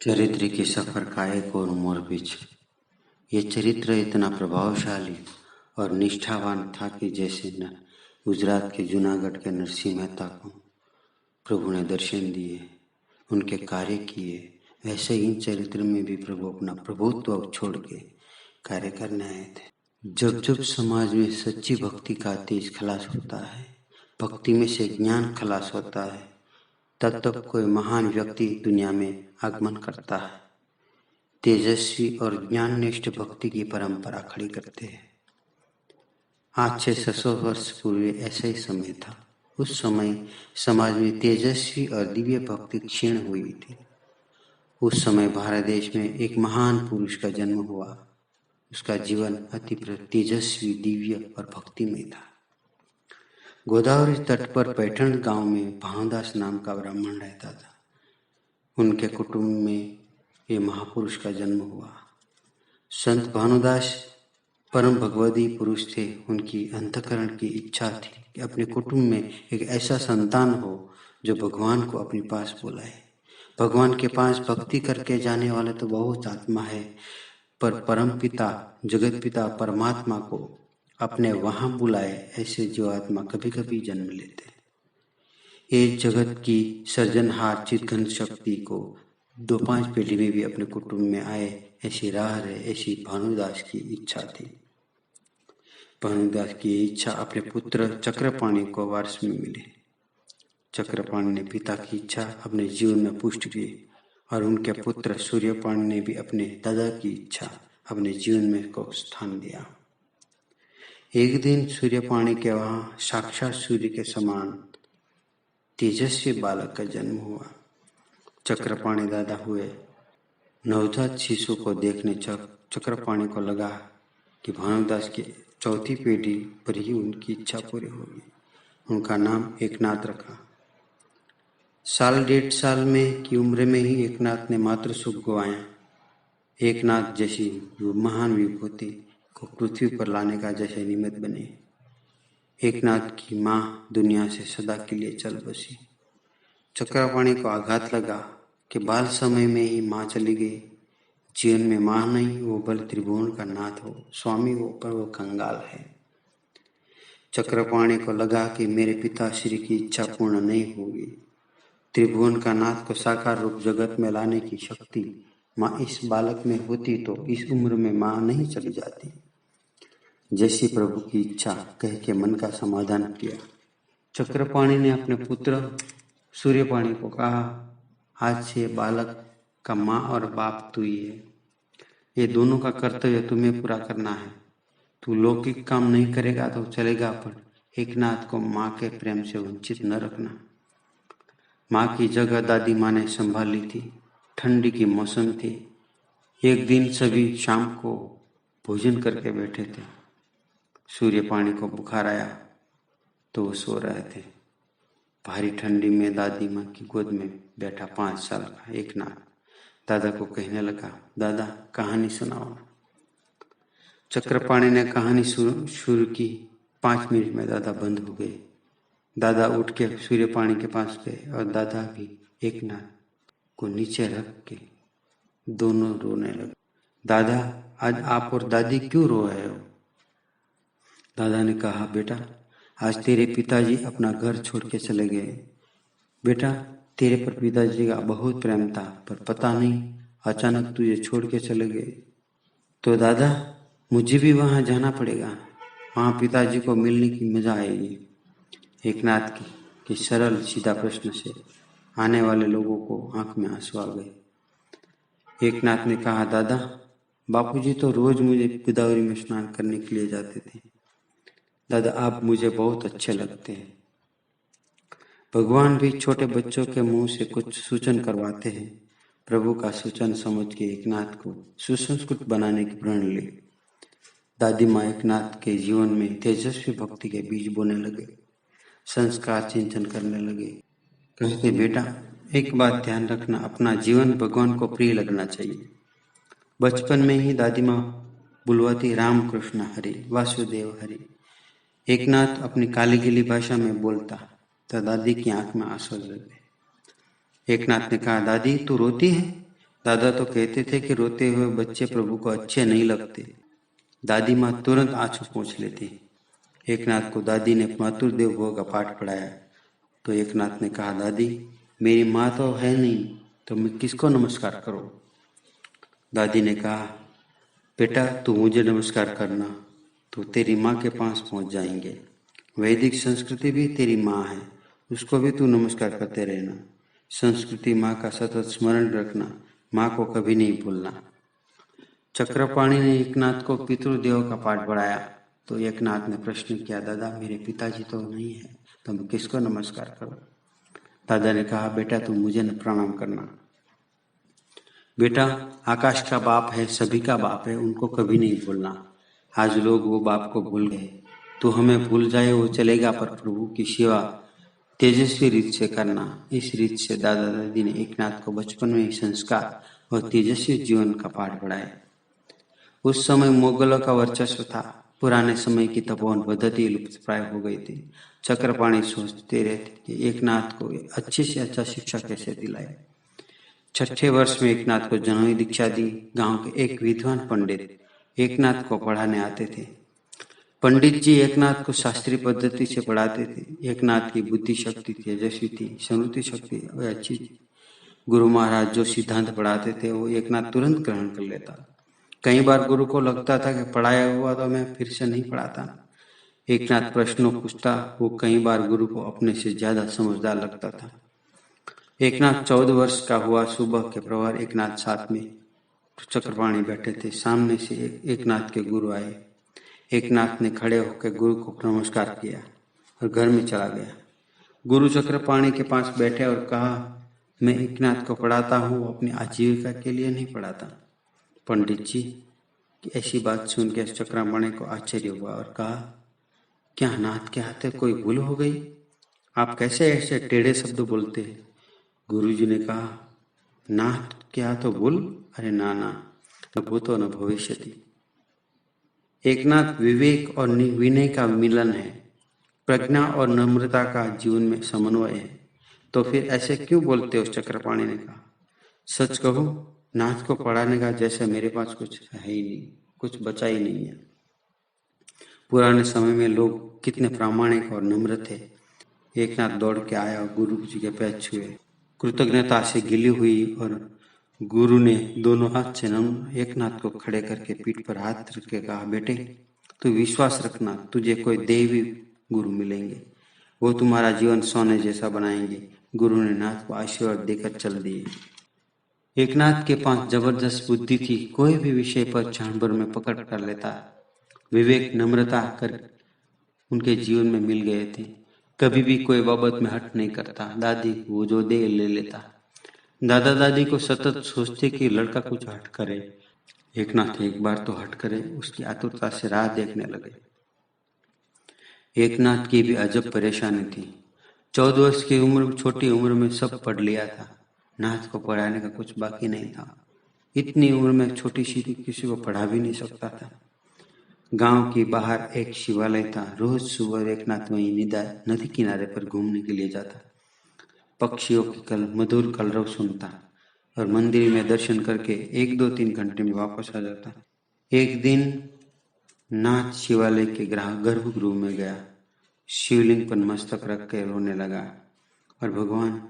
चरित्र के सफर का एक और मोरपीछ। ये चरित्र इतना प्रभावशाली और निष्ठावान था कि जैसे न गुजरात के जूनागढ़ के नरसिंह मेहता को प्रभु ने दर्शन दिए, उनके कार्य किए, वैसे ही इन चरित्र में भी प्रभु अपना प्रभुत्व छोड़ के कार्य करने आए थे। जब जब समाज में सच्ची भक्ति का तेज खलास होता है, भक्ति में से ज्ञान खलास होता है, तब तक कोई महान व्यक्ति दुनिया में आगमन करता है। तेजस्वी और ज्ञाननिष्ठ भक्ति की परंपरा खड़ी करते हैं। आज 600 वर्ष पूर्व ऐसा ही समय था। उस समय समाज में तेजस्वी और दिव्य भक्ति क्षीण हुई थी। उस समय भारत देश में एक महान पुरुष का जन्म हुआ। उसका जीवन अति तेजस्वी, दिव्य और भक्तिमय था। गोदावरी तट पर पैठण गांव में भानुदास नाम का ब्राह्मण रहता था। उनके कुटुंब में ये महापुरुष का जन्म हुआ। संत भानुदास परम भगवती पुरुष थे। उनकी अंतःकरण की इच्छा थी कि अपने कुटुंब में एक ऐसा संतान हो जो भगवान को अपने पास बुलाए। भगवान के पास भक्ति करके जाने वाले तो बहुत आत्मा है, पर परम पिता, जगत पिता परमात्मा को अपने वहां बुलाए ऐसे जो आत्मा कभी कभी जन्म लेते। ये जगत की सर्जनहार चितघन शक्ति को 2-5 पीढ़ी में भी अपने कुटुंब में आए ऐसी राह रहे, ऐसी भानुदास की इच्छा थी। भानुदास की इच्छा अपने पुत्र चक्रपाणि को वारस में मिले। चक्रपाणि ने पिता की इच्छा अपने जीवन में पुष्ट की और उनके पुत्र सूर्यपाणि ने भी अपने दादा की इच्छा अपने जीवन में को स्थान दिया। एक दिन सूर्यपाणि के वहां साक्षात सूर्य के समान तेजस्वी बालक का जन्म हुआ। चक्रपाणि दादा हुए। नवजात शिशु को देखने चक्रपाणि को लगा कि भानुदास की चौथी पीढ़ी पर ही उनकी इच्छा पूरी होगी। उनका नाम एकनाथ रखा। 1.5 साल में की उम्र में ही एकनाथ ने मातृ सुख गवाया। एकनाथ जैसी महान विभूति को पृथ्वी पर लाने का जैसे निमित्त बने। एकनाथ की माँ दुनिया से सदा के लिए चल बसी। चक्रपाणि को आघात लगा कि बाल समय में ही माँ चली गई। जीवन में माँ नहीं, वो बल त्रिभुवन का नाथ हो, स्वामी हो, पर वो कंगाल है। चक्रपाणि को लगा कि मेरे पिताश्री की इच्छा पूर्ण नहीं होगी। त्रिभुवन का नाथ को साकार रूप जगत में लाने की शक्ति माँ इस बालक में होती तो इस उम्र में माँ नहीं चली जाती। जैसी प्रभु की इच्छा कह के मन का समाधान किया। चक्रपाणि ने अपने पुत्र सूर्यपाणि को कहा, आज से बालक का माँ और बाप तू ही है। ये दोनों का कर्तव्य तुम्हें पूरा करना है। तू लौकिक काम नहीं करेगा तो चलेगा, पर एकनाथ को माँ के प्रेम से वंचित न रखना। माँ की जगह दादी माँ ने संभाली थी। ठंडी की मौसम थी। एक दिन सभी शाम को भोजन करके बैठे थे। सूर्यपाणि को बुखार आया तो वो सो रहे थे। भारी ठंडी में दादी माँ की गोद में बैठा 5 साल का एकनाथ दादा को कहने लगा, दादा कहानी सुनाओ। चक्रपाणि ने कहानी शुरू की। 5 मिनट में दादा बंद हो गए। दादा उठ के सूर्यपाणि के पास गए और दादा भी एकनाथ को नीचे रख के दोनों रोने लगे। दादा, आज आप और दादी क्यों रो रहे हो? दादा ने कहा, बेटा आज तेरे पिताजी अपना घर छोड़ के चले गए। बेटा तेरे पर पिताजी का बहुत प्रेम था, पर पता नहीं अचानक तुझे छोड़ के चले गए। तो दादा मुझे भी वहां जाना पड़ेगा। वहां पिताजी को मिलने की मजा आएगी। एकनाथ की सरल सीधा प्रश्न से आने वाले लोगों को आंख में आंसू आ गए। एकनाथ ने कहा, दादा बापूजी तो रोज मुझे गोदावरी में स्नान करने के लिए जाते थे। दादा आप मुझे बहुत अच्छे लगते हैं। भगवान भी छोटे बच्चों के मुंह से कुछ सूचन करवाते हैं। प्रभु का सूचन समझ के एकनाथ को सुसंस्कृत बनाने की प्रण ली। दादी माँ एकनाथ के जीवन में तेजस्वी भक्ति के बीज बोने लगे, संस्कार सिंचन करने लगे। कहते, बेटा एक बात ध्यान रखना, अपना जीवन भगवान को प्रिय लगना चाहिए। बचपन में ही दादी माँ बुलवाती राम कृष्ण हरि, वासुदेव हरि। एकनाथ अपनी काली गीली भाषा में बोलता तो दादी की आंख में आंसू लगे। एकनाथ ने कहा, दादी तू रोती है? दादा तो कहते थे कि रोते हुए बच्चे प्रभु को अच्छे नहीं लगते। दादी माँ तुरंत आंसू पोंछ लेती। एकनाथ को दादी ने मातृदेव भव का पाठ पढ़ाया तो एकनाथ ने कहा, दादी मेरी माँ तो है नहीं तो मैं किसको नमस्कार करूं? दादी ने कहा, बेटा तू मुझे नमस्कार करना तो तेरी माँ के पास पहुंच जाएंगे। वैदिक संस्कृति भी तेरी माँ है, उसको भी तू नमस्कार करते रहना। संस्कृति माँ का सतत स्मरण रखना, माँ को कभी नहीं भूलना। चक्रपाणी ने एकनाथ को पितृदेव का पाठ पढ़ाया तो एकनाथ ने प्रश्न किया, दादा मेरे पिताजी तो नहीं है तो मैं किसको नमस्कार करूं? दादा ने कहा, बेटा तू मुझे न प्रणाम करना। बेटा आकाश का बाप है, सभी का बाप है, उनको कभी नहीं भूलना। आज लोग वो बाप को भूल गए, तू हमें भूल जाए वो चलेगा पर प्रभु की सेवा तेजस्वी रीत से करना। इस रीत से दादा दादी ने एकनाथ को बचपन में ही संस्कार और तेजस्वी जीवन का पाठ पढ़ाया। उस समय मुगलों का वर्चस्व था। पुराने समय की तपोवन पद्धति लुप्त प्राय हो गई थी। चक्रपाणी सोचते रहते कि एकनाथ को अच्छे से अच्छा शिक्षा कैसे दिलाए। छठे वर्ष में एकनाथ को जनोई दीक्षा दी। गांव के एक विद्वान पंडित एकनाथ को पढ़ाने आते थे। पंडित जी एकनाथ को शास्त्रीय पद्धति से पढ़ाते थे। एकनाथ की बुद्धि शक्ति तेजस्वी थी, स्मृति शक्ति अच्छी थी। गुरु महाराज जो सिद्धांत पढ़ाते थे वो एकनाथ तुरंत ग्रहण कर लेता। कई बार गुरु को लगता था कि पढ़ाया हुआ तो मैं फिर से नहीं पढ़ाता। एकनाथ प्रश्नों पूछता, वो कई बार गुरु को अपने से ज्यादा समझदार लगता था। एकनाथ 14 वर्ष का हुआ। सुबह के प्रहर एकनाथ साथ में चक्रपाणी बैठे थे। सामने से एकनाथ के गुरु आए। एकनाथ ने खड़े होकर गुरु को नमस्कार किया और घर में चला गया। गुरु चक्रपाणी के पास बैठे और कहा, मैं एकनाथ को पढ़ाता हूँ, अपनी आजीविका के लिए नहीं पढ़ाता। पंडित जी की ऐसी बात सुनकर चक्रपाणी को आश्चर्य हुआ और कहा, क्या नाथ के हाथ कोई भूल हो गई? आप कैसे ऐसे टेढ़े शब्द बोलते हैं? गुरुजी ने कहा, नाथ क्या तो भूल? अरे ना ना, न भूतो न भविष्यति। एकनाथ विवेक और विनय का मिलन है, प्रज्ञा और नम्रता का जीवन में समन्वय है। तो फिर ऐसे क्यों बोलते हो? चक्रपाणी ने कहा, सच कहूं नाथ को पढ़ाने का जैसे मेरे पास कुछ है ही नहीं, कुछ बचा ही नहीं है। पुराने समय में लोग कितने प्रामाणिक और नम्र थे। एकनाथ दौड़ के आया और गुरु जी के पैर छुए, कृतज्ञता से गिली हुई और गुरु ने दोनों हाथ से एकनाथ को खड़े करके पीठ पर हाथ रख के कहा, बेटे तू विश्वास रखना, तुझे कोई देवी गुरु मिलेंगे, वो तुम्हारा जीवन सोने जैसा बनाएंगे। गुरु ने नाथ को आशीर्वाद देकर चल दिए। एकनाथ के पास जबरदस्त बुद्धि थी, कोई भी विषय पर क्षण भर में पकड़ कर लेता। विवेक नम्रता कर उनके जीवन में मिल गए थे। कभी भी कोई बाबत में हट नहीं करता। दादी वो जो दे ले लेता। दादा दादी को सतत सोचते कि लड़का कुछ हट करे। एकनाथ एक बार तो हट करे, उसकी आतुरता से राह देखने लगे। एकनाथ की भी अजब परेशानी थी। 14 वर्ष की उम्र, छोटी उम्र में सब पढ़ लिया था। नाथ को पढ़ाने का कुछ बाकी नहीं था। इतनी उम्र में छोटी सी किसी को पढ़ा भी नहीं सकता था। गांव के बाहर एक शिवालय था। रोज सुबह एकनाथ वहीं नदी किनारे पर घूमने के लिए जाता। पक्षियों की मधुर कलरव सुनता और मंदिर में दर्शन करके 1-2-3 घंटे में वापस आ जाता। एक दिन नाथ शिवालय के गर्भगृह में गया। शिवलिंग पर मस्तक रख कर रोने लगा और भगवान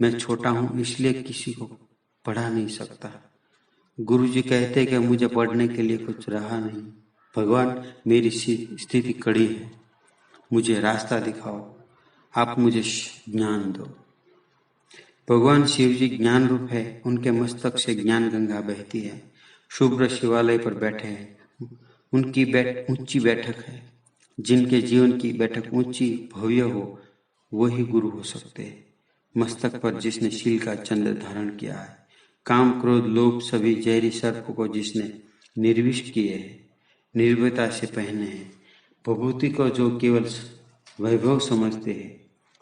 मैं छोटा हूँ इसलिए किसी को पढ़ा नहीं सकता। गुरुजी कहते कि मुझे पढ़ने के लिए कुछ रहा नहीं। भगवान मेरी स्थिति कड़ी है, मुझे रास्ता दिखाओ, आप मुझे ज्ञान दो। भगवान शिव जी ज्ञान रूप है। उनके मस्तक से ज्ञान गंगा बहती है। शुभ्र शिवालय पर बैठे हैं। उनकी ऊंची बैठक है। जिनके जीवन की बैठक ऊंची भव्य हो वही गुरु हो सकते हैं। मस्तक पर जिसने शील का चंद्र धारण किया है, काम क्रोध लोभ सभी जहरी सर्प को जिसने निर्विष्ट किए हैं, निर्भयता से पहने हैं, भभूति को जो केवल वैभव समझते हैं,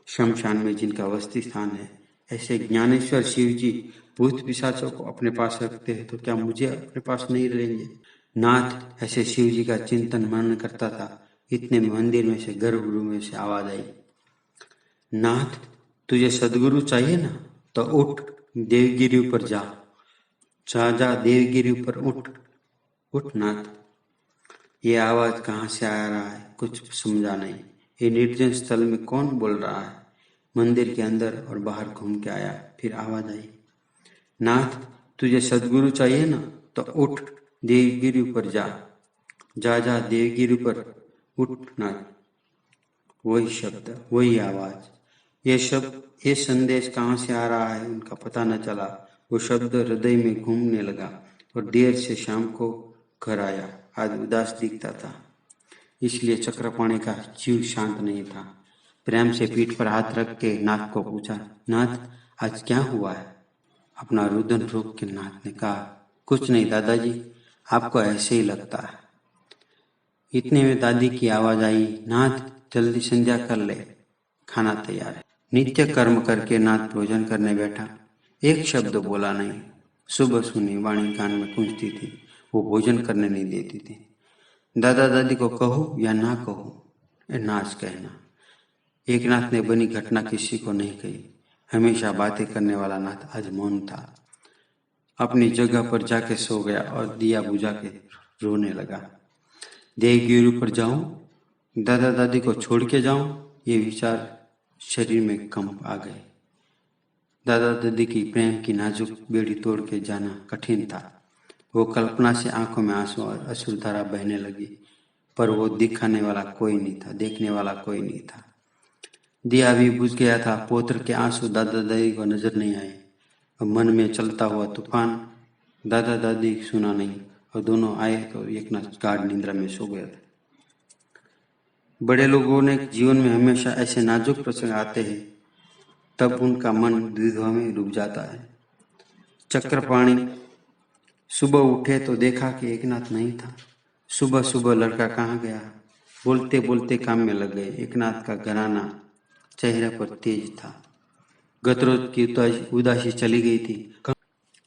शमशान में जिनका वस्ती स्थान है, ऐसे ज्ञानेश्वर शिव जी भूत पिशाचों को अपने पास रखते हैं तो क्या मुझे अपने पास नहीं रहेंगे? नाथ ऐसे शिव जी का चिंतन मनन करता था। इतने मंदिर में से गर्भगृह में से आवाज आई, नाथ तुझे सदगुरु चाहिए ना तो उठ देवगिरी पर जा। जा जा देवगिरी पर उठ, उठ नाथ। ये आवाज कहाँ से आ रहा है, कुछ समझा नहीं। ये निर्जन स्थल में कौन बोल रहा है? मंदिर के अंदर और बाहर घूम के आया, फिर आवाज आई, नाथ तुझे सदगुरु चाहिए ना, तो उठ देवगिरी पर जा। जा जा देवगिरी पर उठ नाथ। वही शब्द, वही आवाज, ये शब्द, ये संदेश कहाँ से आ रहा है उनका पता न चला। वो शब्द हृदय में घूमने लगा और देर से शाम को घर आया। आज उदास दिखता था, इसलिए चक्रपाणी का जीव शांत नहीं था। प्रेम से पीठ पर हाथ रख के नाथ को पूछा, नाथ आज क्या हुआ है? अपना रुदन रोक के नाथ ने कहा, कुछ नहीं दादाजी, आपको ऐसे ही लगता है। इतने में दादी की आवाज आई, नाथ जल्दी संध्या कर ले, खाना तैयार है। नित्य कर्म करके नाथ भोजन करने बैठा, एक शब्द बोला नहीं। सुबह सुनी वाणी कान में गूंजती थी, वो भोजन करने नहीं देती थी। दादा दादी को कहो या ना कहो, नाच कहना। एकनाथ ने बनी घटना किसी को नहीं कही। हमेशा बातें करने वाला नाथ आज मौन था। अपनी जगह पर जाके सो गया और दिया बुझा के रोने लगा। देवगिरी पर जाऊं, दादा दादी को छोड़ के जाऊं, ये विचार शरीर में कंप आ गए। दादा दादी की प्रेम की नाजुक बेड़ी तोड़ के जाना कठिन था। वो कल्पना से आंखों में आंसू और अश्रुधारा बहने लगी, पर वो दिखाने वाला कोई नहीं था, देखने वाला कोई नहीं था। दिया भी बुझ गया था, पोत्र के आंसू दादा दादी को नजर नहीं आए। मन में चलता हुआ तूफान, दादा दादी सुना नहीं, और दोनों आए तो एक न गाढ़ निद्रा में सो गए थे। बड़े लोगों ने जीवन में हमेशा ऐसे नाजुक प्रसंग आते हैं, तब उनका मन द्विधा में डूब जाता है। चक्रपाणी सुबह उठे तो देखा कि एकनाथ नहीं था। सुबह सुबह लड़का कहाँ गया? बोलते बोलते काम में लग गए। एकनाथ का घराना चेहरे पर तेज था। गत रोज की उदासी चली गई थी।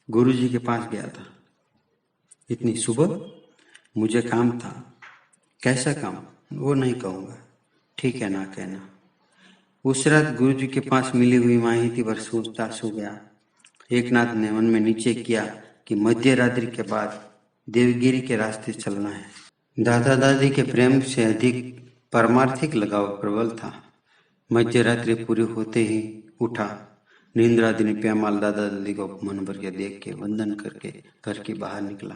गुरुजी के पास गया था। इतनी सुबह? मुझे काम था। कैसा काम? वो नहीं कहूँगा। ठीक है ना कहना। उस रात गुरुजी के पास मिली हुई माहिती पर सोचता सो गया। एकनाथ ने मन में निश्चय किया कि मध्य रात्रि के बाद देवगिरी के रास्ते चलना है। दादा दादी के प्रेम से अधिक पारमार्थिक लगाव प्रबल था। मध्य रात्रि पूरी होते ही उठा। नींद्रादिनी प्यामाल दादा दादी को मन भर के देख के वंदन करके घर के बाहर निकला।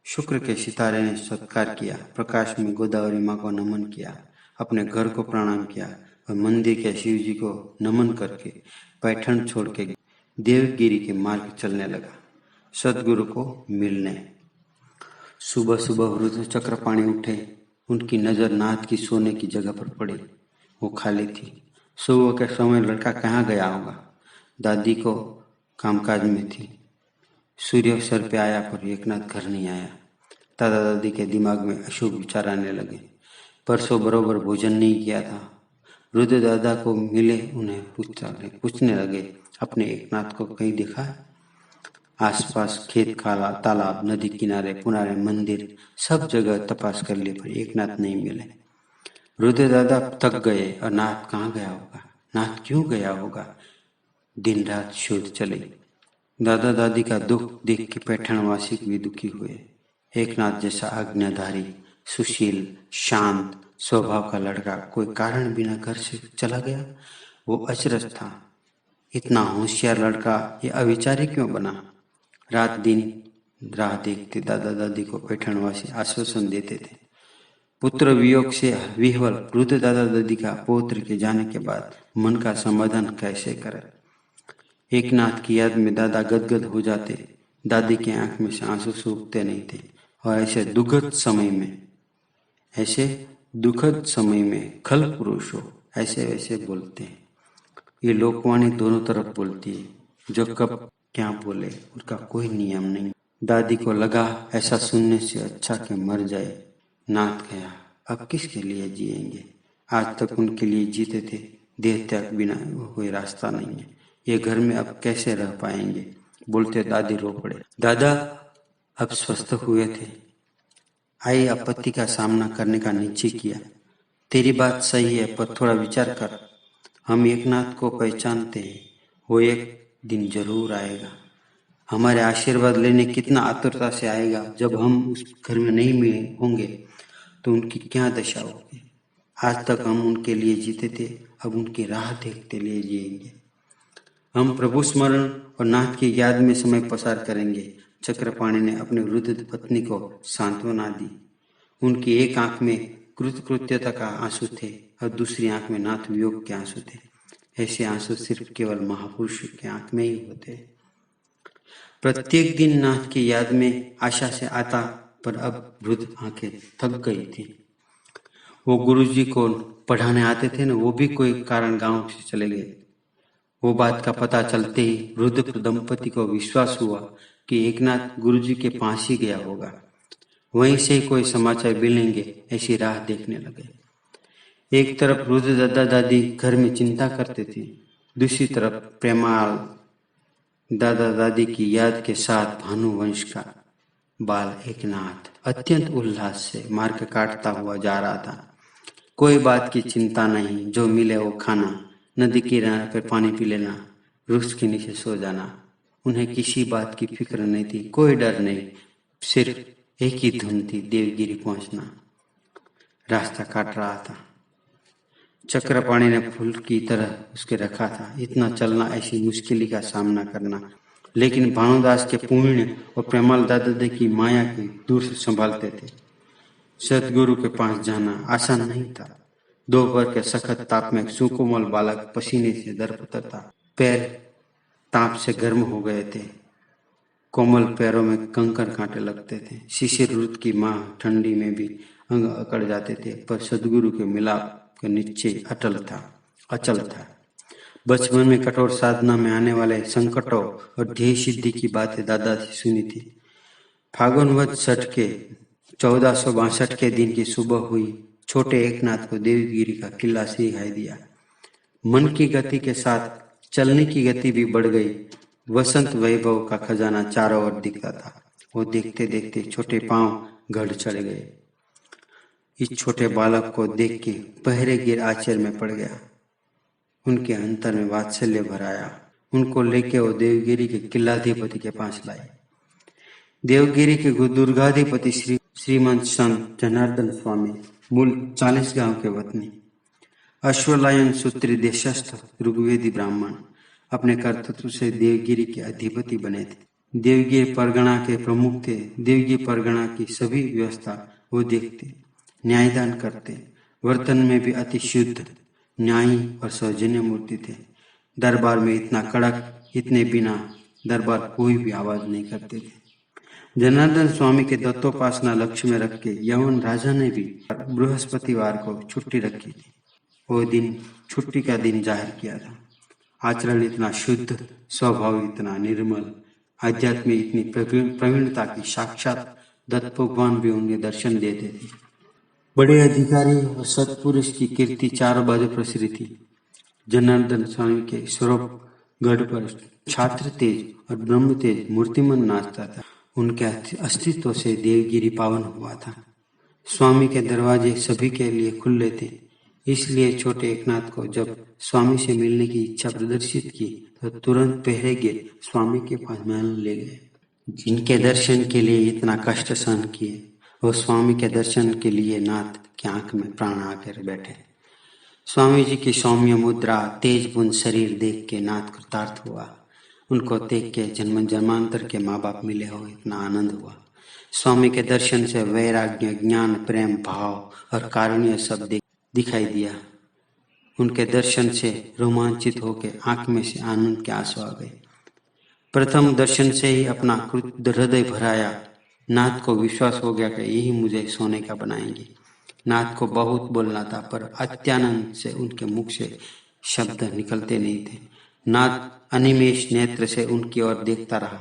शुक्र के सितारे ने सत्कार किया। प्रकाश में गोदावरी माँ को नमन किया। अपने घर को प्रणाम किया और मंदिर के शिव जी को नमन करके पैठण छोड़ के देवगिरी के मार्ग चलने लगा, सदगुरु को मिलने। सुबह सुबह वृद्ध चक्रपाणी उठे। उनकी नजर नाथ की सोने की जगह पर पड़ी। वो खाली थी। सुबह के समय लड़का कहाँ गया होगा? दादी को कामकाज में थी। सूर्य सर पे आया पर एकनाथ घर नहीं आया। दादा दादी के दिमाग में अशुभ विचार आने लगे। परसों बरोबर भोजन नहीं किया था। वृद्ध दादा को मिले, उन्हें पूछने लगे, अपने एकनाथ को कहीं देखा? आसपास खेत खाला, तालाब, नदी किनारे, पुराने मंदिर, सब जगह तपास कर लिए पर एकनाथ नहीं मिले। वृद्ध दादा थक गए और नाथ कहाँ गया होगा? नाथ क्यों गया होगा? दिन रात शोध चले। दादा दादी का दुख देख के पैठणवासी भी दुखी हुए। एकनाथ जैसा आज्ञाधारी, सुशील, शांत स्वभाव का लड़का कोई कारण बिना घर से चला गया। वो अचरज था। इतना होशियार लड़का ये अविचारी क्यों बना? रात दिन राह देखते दादा दादी को पैठणवासी आश्वासन देते थे। पुत्र वियोग से विह्वल वृद्ध दादा दादी का पौत्र के जाने के बाद मन का समाधान कैसे करे? एकनाथ की याद में दादा गदगद हो जाते। दादी की आंख में से आंसू सूखते नहीं थे। और ऐसे दुखद समय में खल पुरुष हो, ऐसे वैसे बोलते हैं। ये लोकवाणी दोनों तरफ बोलती है, जो कब क्या बोले उसका कोई नियम नहीं। दादी को लगा ऐसा सुनने से अच्छा कि मर जाए। नाथ गया, अब किसके लिए जिएंगे? आज तक उनके लिए जीते थे। देह त्याग बिना कोई रास्ता नहीं है। ये घर में अब कैसे रह पाएंगे? बोलते दादी रो पड़े। दादा अब स्वस्थ हुए थे। आई आपत्ति का सामना करने का निश्चय किया। तेरी बात सही है, पर थोड़ा विचार कर। हम एकनाथ को पहचानते हैं। वो एक दिन जरूर आएगा। हमारे आशीर्वाद लेने कितना आतुरता से आएगा। जब हम उस घर में नहीं मिले होंगे तो उनकी क्या दशा होगी। आज तक हम उनके लिए जीते थे, अब उनकी राह देखते लिए जिएंगे। हम प्रभु स्मरण और नाथ की याद में समय पसार करेंगे। चक्रपाणि ने अपनी वृद्ध पत्नी को सांत्वना दी। उनकी एक आंख में कृतकृत्यता का आंसू थे और दूसरी आंख में नाथ वियोग के आंसू थे। ऐसे आंसू सिर्फ केवल महापुरुष की आंख में ही होते। प्रत्येक दिन नाथ की याद में आशा से आता, पर अब वृद्ध आंखें थक गई थी। वो गुरुजी को पढ़ाने आते थे ना, वो भी कोई कारण गांव से चले गए। वो बात का पता चलते ही वृद्ध दंपति को विश्वास हुआ कि एकनाथ गुरुजी के पास ही गया होगा। वहीं से कोई समाचार मिलेंगे ऐसी राह देखने लगे। एक तरफ वृद्ध दादा दादी घर में चिंता करते थे, दूसरी तरफ प्रेमाल दादा दादी की याद के साथ भानुवंश का बाल एकनाथ अत्यंत उल्लास से मार्ग काटता हुआ जा रहा था। कोई बात की चिंता नहीं, जो मिले वो खाना, नदी किनारे पर पानी पी लेना, वृक्ष के नीचे सो जाना। उन्हें किसी बात की फिक्र नहीं थी, कोई डर नहीं, सिर्फ एक ही धुन थी, देवगिरी पहुंचना। रास्ता काट रहा था। चक्रपाणि ने फूल की तरह उसके रखा था। इतना चलना, ऐसी मुश्किल का सामना करना, लेकिन भानुदास के पुण्य और प्रेमाल दादा की माया की दूर से संभालते थे। सदगुरु के पास जाना आसान नहीं था। दोपहर के सखत ताप में सुकोमल बालक पसीने से दरपतर था। पैर ताप से गर्म हो गए थे। कोमल पैरों में कंकड़ कांटे लगते थे। शिशिर ऋतु की माँ ठंडी में भी अंग अकड़ जाते थे, पर सदगुरु के मिलाप का निश्चय अचल था। बचपन में कठोर साधना में आने वाले संकटों और ध्येय सिद्धि की बातें दादा से सुनी थी। फागुनवत छठ के 1462 के दिन की सुबह हुई। छोटे एकनाथ को देवगिरी का किला सिखाई दिया। मन की गति के साथ चलने की गति भी बढ़ गई। वसंत वैभव का खजाना चारों ओर दिखता था। वो देखते देखते छोटे पांव गढ़ चढ़ गए। इस छोटे बालक को देख के पहरे गिर आश्चर्य में पड़ गया। उनके अंतर में वात्सल्य भर आया। उनको लेके वो देवगिरी के किलाधिपति के पास लाए। देवगिरी के दुर्गाधिपति श्रीमंत संत जनार्दन स्वामी, मूल 40 गांव के वतनी, अश्वलायन सूत्री देशस्थ ऋग्वेदी ब्राह्मण, अपने कर्तृत्व से देवगिरी के अधिपति बने थे। देवगिरी परगना के प्रमुख थे। देवगिरी परगना की सभी व्यवस्था वो देखते, न्यायदान करते, वर्तन में भी अति शुद्ध, न्यायी और सौजन्य मूर्ति थे। दरबार में इतना कड़क, इतने बिना दरबार कोई भी आवाज नहीं करते थे। जनार्दन स्वामी के दत्तोपासना लक्ष्य में रख के यवन राजा ने भी बृहस्पतिवार को छुट्टी रखी थी। वो दिन छुट्टी का दिन जाहिर किया था। आचरण इतना शुद्ध, स्वभाव इतना निर्मल, आध्यात्म में इतनी प्रवीणता की साक्षात दत्त भगवान भी उन्हें दर्शन देते थे। बड़े अधिकारी और सत्पुरुष की कीर्ति चारों बाजू प्रसरी थी। जनार्दन स्वामी के स्वरूप गढ़ पर छात्र तेज और ब्रह्म तेज मूर्तिमन नाचता था। उनके अस्तित्व से देवगिरी पावन हुआ था। स्वामी के दरवाजे सभी के लिए खुले थे। इसलिए छोटे एकनाथ को जब स्वामी से मिलने की इच्छा प्रदर्शित की तो तुरंत पहरे गिर स्वामी के पास महल ले गए। जिनके दर्शन के लिए इतना कष्ट सहन किए, वो स्वामी के दर्शन के लिए नाथ की आंख में प्राण आकर बैठे। स्वामी जी की सौम्य मुद्रा, तेज बुन शरीर देख के नाथ कृतार्थ हुआ। उनको देख के जन्म जन्मांतर के माँ बाप मिले हो इतना आनंद हुआ। स्वामी के दर्शन से वैराग्य, ज्ञान, प्रेम, भाव और कारुण्य सब दिखाई दिया। उनके दर्शन से रोमांचित होकर आंख में से आनंद के आंसू आ गए। प्रथम दर्शन से ही अपना हृदय भराया। नाथ को विश्वास हो गया कि यही मुझे सोने का बनाएंगे। नाथ को बहुत बोलना था, पर अत्यानंद से उनके मुख से शब्द निकलते नहीं थे। नाथ अनिमेष नेत्र से उनकी ओर देखता रहा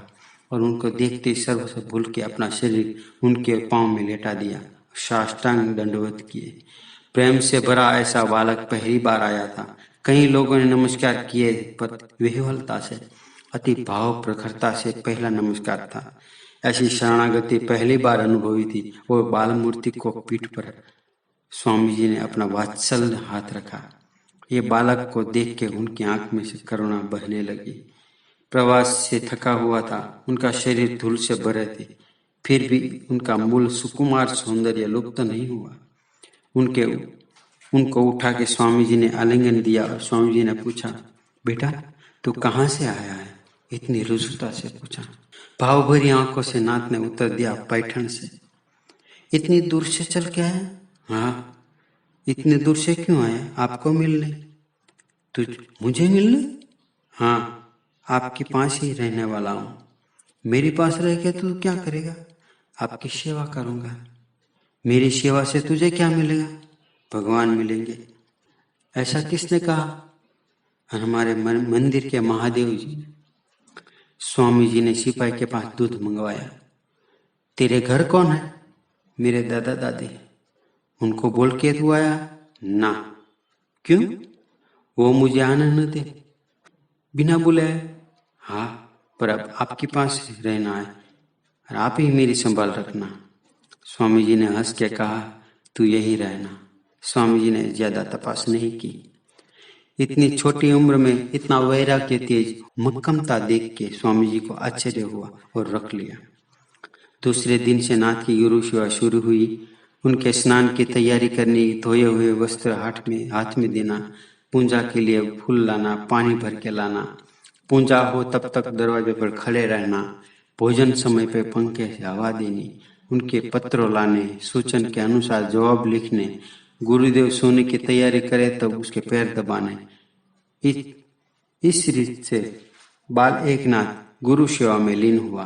और उनको देखते सर्व से भूल के अपना शरीर उनके पांव में लेटा दिया, साष्टांग दंडवत किए। प्रेम से भरा ऐसा बालक पहली बार आया था। कई लोगों ने नमस्कार किए, पर विह्वलता से, अति भाव प्रखरता से पहला नमस्कार था। ऐसी शरणागति पहली बार अनुभवी थी। वो बाल मूर्ति को पीठ पर स्वामी जी ने अपना वात्सल्य हाथ रखा। ये बालक को देख के उनकी आंख में से करुणा बहने लगी। प्रवास से थका हुआ था, उनका शरीर धूल से भरे थे, फिर भी उनका मूल सुकुमार सौंदर्य लुप्त नहीं हुआ। उनको उठा के स्वामी जी ने आलिंगन दिया और स्वामी जी ने पूछा, बेटा तू कहाँ से आया है? इतनी रुजुता से पूछा। भाव भरी आंखों से नाथ ने उत्तर दिया, पैठण से। इतनी दूर से चल के आया? हाँ। इतनी दूर से क्यों आया? आपको मिलने। तू मुझे मिलने? हाँ, आपके पास ही रहने वाला हूँ। मेरे पास रह के तू क्या करेगा? आपकी सेवा करूंगा। मेरी सेवा से तुझे क्या मिलेगा? भगवान मिलेंगे। ऐसा किसने कहा? हमारे मंदिर के महादेव जी ने। स्वामी जी ने सिपाही के पास दूध मंगवाया। तेरे घर कौन है? मेरे दादा दादी। उनको बोल के तू आया? ना। क्यों? वो मुझे आने न दे। बिना बुलाए? हाँ, पर अब आपके पास रहना है और आप ही मेरी संभाल रखना। स्वामी जी ने हंस के कहा, तू यही रहना। स्वामी जी ने ज्यादा तपास नहीं की। इतनी छोटी उम्र में इतना वैराग्य तेज मक्कमता देख के स्वामी जी को आश्चर्य हुआ और रख लिया। दूसरे दिन से नाथ की गुरु सेवा शुरू हुई। उनके स्नान की तैयारी करनी, धोए हुए वस्त्र हाथ में देना, पूजा के लिए फूल लाना, पानी भर के लाना, पूजा हो तब तक दरवाजे पर खड़े रहना, भोजन समय पर पंखे से हवा देनी, उनके पत्र लाने, सूचन के अनुसार जवाब लिखने, गुरुदेव सोने की तैयारी करे तब उसके पैर दबाने। इस रीत से बाल एकनाथ गुरु सेवा में लीन हुआ।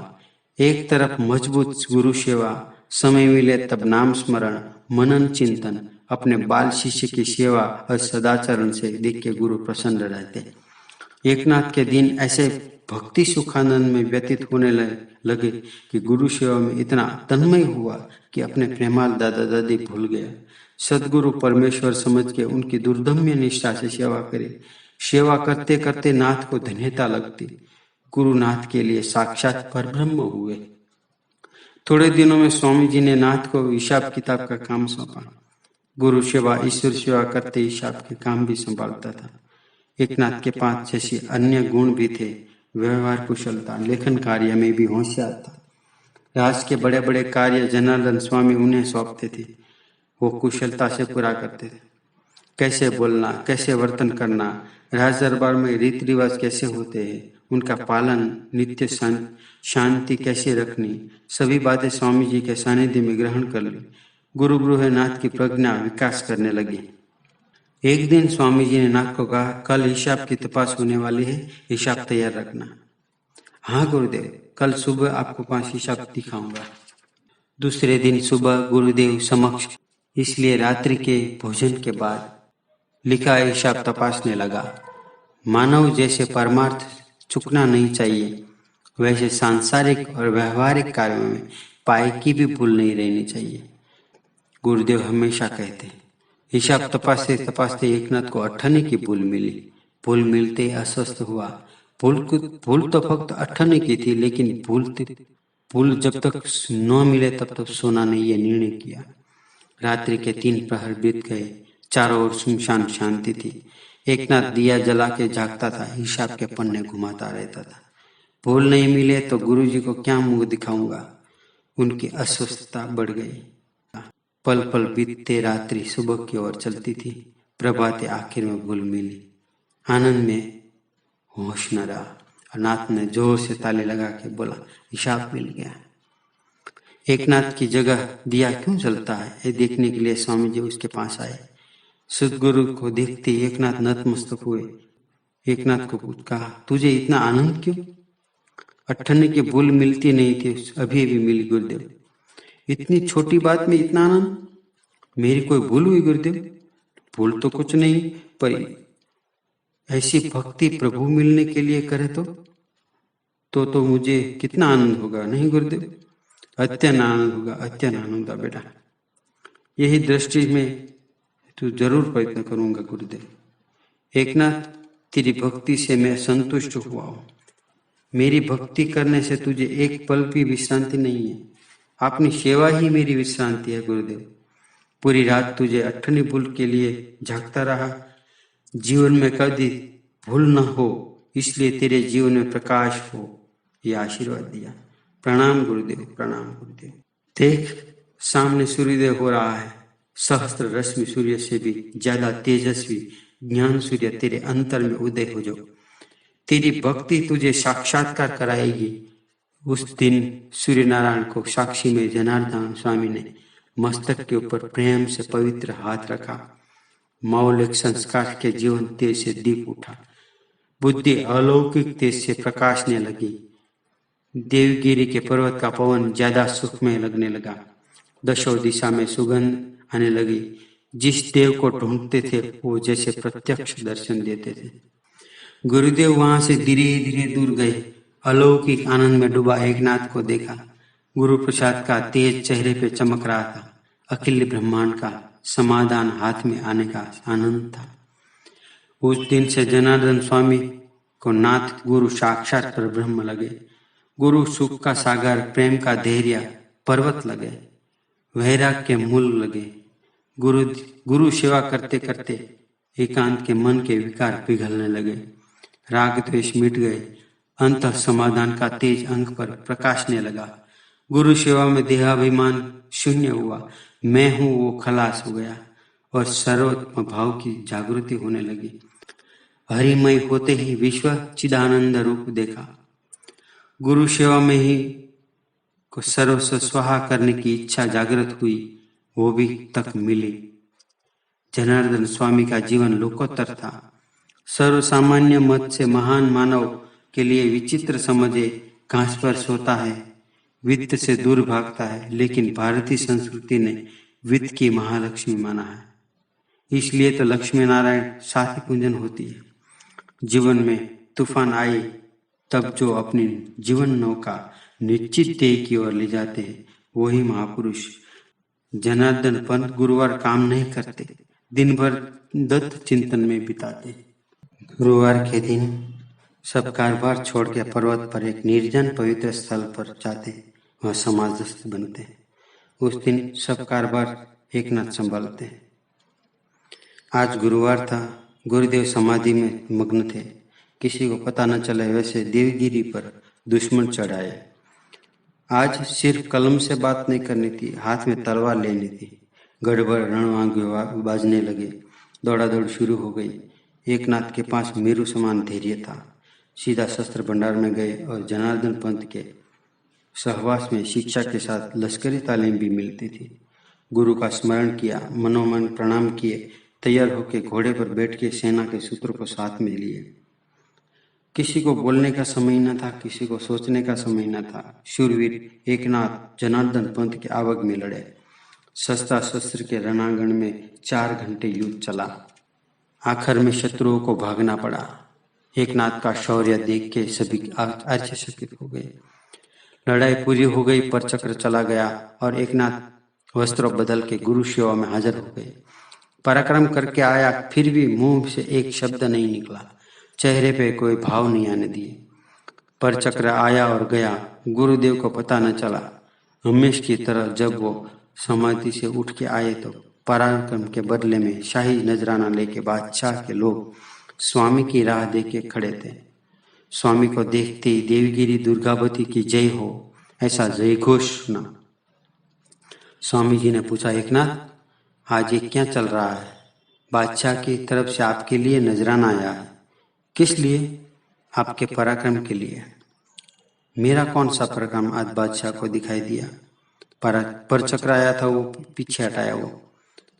एक तरफ मजबूत गुरु सेवा, समय मिले तब नाम स्मरण, मनन चिंतन, अपने बाल शिष्य की सेवा और सदाचरण से देख के गुरु प्रसन्न रहते। एकनाथ के दिन ऐसे भक्ति सुखानंद में व्यतीत होने लगे कि गुरु सेवा में इतना तन्मय हुआ कि अपने प्रेमाल दादा दादी भूल गया। सदगुरु परमेश्वर समझ के उनकी दुर्दम्य निष्ठा से सेवा करे। सेवा करते करते नाथ को धन्यता लगती। गुरुनाथ के लिए साक्षात परब्रह्म हुए। थोड़े दिनों में स्वामी जी ने नाथ को हिसाब किताब का काम सौंपा। गुरु सेवा, ईश्वर सेवा करते हिसाब के काम भी संभालता था। एकनाथ के पास जैसे अन्य गुण भी थे। व्यवहार कुशलता, लेखन कार्य में भी होशियार था। राज के बड़े बड़े कार्य जनार्दन स्वामी उन्हें सौंपते थे, वो कुशलता से पूरा करते थे। कैसे बोलना, कैसे वर्तन करना, राज दरबार में रीति रिवाज कैसे होते हैं, उनका पालन, नित्य शांति कैसे रखनी, सभी बातें स्वामी जी के सानिध्य में ग्रहण कर ली। गुरु गृहनाथ की प्रज्ञा विकास करने लगी। एक दिन स्वामी जी ने नाथ को कहा, कल हिसाब की तपास होने वाली है, हिसाब तैयार रखना। हाँ गुरुदेव, कल सुबह आपको 5 हिसाब दिखाऊंगा। दूसरे दिन सुबह गुरुदेव समक्ष, इसलिए रात्रि के भोजन के बाद लिखा हिसाब तपासने लगा। मानव जैसे परमार्थ चुकना नहीं चाहिए, वैसे सांसारिक और व्यवहारिक कार्यों में पाई की भी भूल नहीं रहनी चाहिए। गुरुदेव हमेशा कहते, हिसाब तपासते तपासते एकनाथ को अठन्नी की भूल मिली। भूल मिलते अस्वस्थ हुआ। भूल तो फक्त अठन्नी की थी, लेकिन भूल जब तक न मिले तब तक सोना नहीं, ये निर्णय किया। रात्रि के 3 प्रहर बीत गए। चारों ओर सुनसान शांति थी। एकनाथ दिया जला के जागता था, हिसाब के पन्ने घुमाता रहता था। भूल नहीं मिले तो गुरुजी को क्या मुंह दिखाऊंगा। उनकी अस्वस्थता बढ़ गई। पल पल बीतते रात्रि सुबह की ओर चलती थी। प्रभाते आखिर में भूल मिली। आनंद में होश न रहा। नाथ ने जोर से ताली लगा के बोला, हिसाब मिल गया। एकनाथ की जगह दिया क्यों जलता है, ये देखने के लिए स्वामी जी उसके पास आए। सदगुरु को देखते एकनाथ नतमस्तक हुए। एकनाथ को कहा, तुझे इतना आनंद क्यों? अठन्नी की भूल मिलती नहीं थी, अभी अभी मिली गुरुदेव। इतनी छोटी बात में इतना आनंद? मेरी कोई भूल हुई गुरुदेव? भूल तो कुछ नहीं, पर ऐसी भक्ति प्रभु मिलने के लिए करे तो मुझे कितना आनंद होगा, नहीं गुरुदेव? अत्यंत आनंद होगा, अत्यंत आनंद होगा बेटा। यही दृष्टि में तू जरूर प्रयत्न करूंगा गुरुदेव। एकनाथ, तेरी भक्ति से मैं संतुष्ट हुआ हूँ। मेरी भक्ति करने से तुझे एक पल भी विश्रांति नहीं है। अपनी सेवा ही मेरी विश्रांति है गुरुदेव। पूरी रात तुझे अठन्नी भूल के लिए जागता रहा। जीवन में कभी भूल न हो, इसलिए तेरे जीवन में प्रकाश हो, यह आशीर्वाद दिया। प्रणाम गुरुदेव, प्रणाम गुरुदेव। देख, सामने सूर्योदय हो रहा है। सहस्त्र रश्मि सूर्य से भी ज्यादा तेजस्वी ज्ञान सूर्य तेरे अंतर में उदय हो जाओ। तेरी भक्ति तुझे साक्षात्कार कराएगी। उस दिन सूर्य नारायण को साक्षी में जनार्दन स्वामी ने मस्तक के ऊपर प्रेम से पवित्र हाथ रखा। मौलिक संस्कार के जीवन तेज से दीप उठा। बुद्धि अलौकिक तेज से प्रकाशने लगी। देवगिरी के पर्वत का पवन ज्यादा सुखमय लगने लगा। दशों दिशा में सुगंध आने लगी। जिस देव को ढूंढते थे वो जैसे प्रत्यक्ष दर्शन देते थे। गुरुदेव वहां से धीरे धीरे दूर गए। अलौकिक आनंद में डूबा एकनाथ को देखा। गुरु प्रसाद का तेज चेहरे पे चमक रहा था। अखिल ब्रह्मांड का समाधान हाथ में आने का आनंद था। उस दिन से जनार्दन स्वामी को नाथ गुरु साक्षात पर ब्रह्म लगे। गुरु सुख का सागर, प्रेम का धैर्य पर्वत लगे, वैराग के मूल लगे। गुरु सेवा करते करते एकांत के मन के विकार पिघलने लगे। राग द्वेष मिट गए। अंत समाधान का तेज अंग पर प्रकाशने लगा। गुरु सेवा में देहाभिमान शून्य हुआ। मैं हूं वो खलास हो गया और सर्वोत्तम भाव की जागृति होने लगी। हरिमय होते ही विश्व चिदानंद रूप देखा। गुरु सेवा में ही को सर्वस्व स्वाहा करने की इच्छा जागृत हुई, वो भी तक मिली। जनार्दन स्वामी का जीवन लोकोत्तर था। सर्वसामान्य मत से महान मानव के लिए विचित्र समझे घास पर सोता है, वित्त से दूर भागता है, लेकिन भारतीय संस्कृति ने वित्त की महालक्ष्मी माना है। इसलिए तो लक्ष्मी नारायण साथी पूजन होती है। जीवन में तूफान आए तब जो अपनी जीवन नौका निश्चित ध्येय की ओर ले जाते हैं वही महापुरुष। जनार्दन पंत गुरुवार काम नहीं करते, दिन भर दत्त चिंतन में बिताते। गुरुवार के दिन सब कारोबार छोड़ के पर्वत पर एक निर्जन पवित्र स्थल पर जाते, वह समाजस्थ बनते। उस दिन सब कारोबार एकनाथ संभालते। आज गुरुवार था। गुरुदेव समाधि में मग्न थे। किसी को पता न चले वैसे देवगिरी पर दुश्मन चढ़ाए। आज सिर्फ कलम से बात नहीं करनी थी, हाथ में तलवार लेनी थी। गड़बड़ रणवांग बाजने लगे। दौड़ा दौड़ शुरू हो गई। एकनाथ के पास मेरू समान धैर्य था। सीधा शस्त्र भंडार में गए और जनार्दन पंत के सहवास में शिक्षा के साथ लश्करी तालीम भी मिलती थी। गुरु का स्मरण किया, मनोमन प्रणाम किए, तैयार होकर घोड़े पर बैठ के सेना के सूत्र को साथ में लिए। किसी को बोलने का समय न था, किसी को सोचने का समय न था। शूरवीर एकनाथ जनार्दन पंत के आवक में लड़े। शस्त्र शस्त्र के रणांगण में 4 घंटे युद्ध चला। आखिर में शत्रुओं को भागना पड़ा। एकनाथ का शौर्य देख के सभी आश्चर्यचकित हो गए। लड़ाई पूरी हो गई, पर चक्र चला गया और एकनाथ वस्त्रों बदल के गुरु सेवा में हाजिर हो गए। पराक्रम करके आया, फिर भी मुंह से एक शब्द नहीं निकला, चेहरे पे कोई भाव नहीं आने दिए। पर चक्र आया और गया, गुरुदेव को पता न चला। हमेश की तरह जब वो समाधि से उठ के आए तो पराक्रम के बदले में शाही नजराना लेके बादशाह के लोग स्वामी की राह देख के खड़े थे। स्वामी को देखते ही देवगिरी दुर्गावती की जय हो ऐसा जय घोष सुना। स्वामी जी ने पूछा, एकनाथ आज ये क्या चल रहा है? बादशाह की तरफ से आपके लिए नजराना आया है। किस लिए? आपके पराक्रम के लिए। मेरा कौन सा पराक्रम आज बादशाह को दिखाई दिया? पर चक्र आया था, वो पीछे हटाया। वो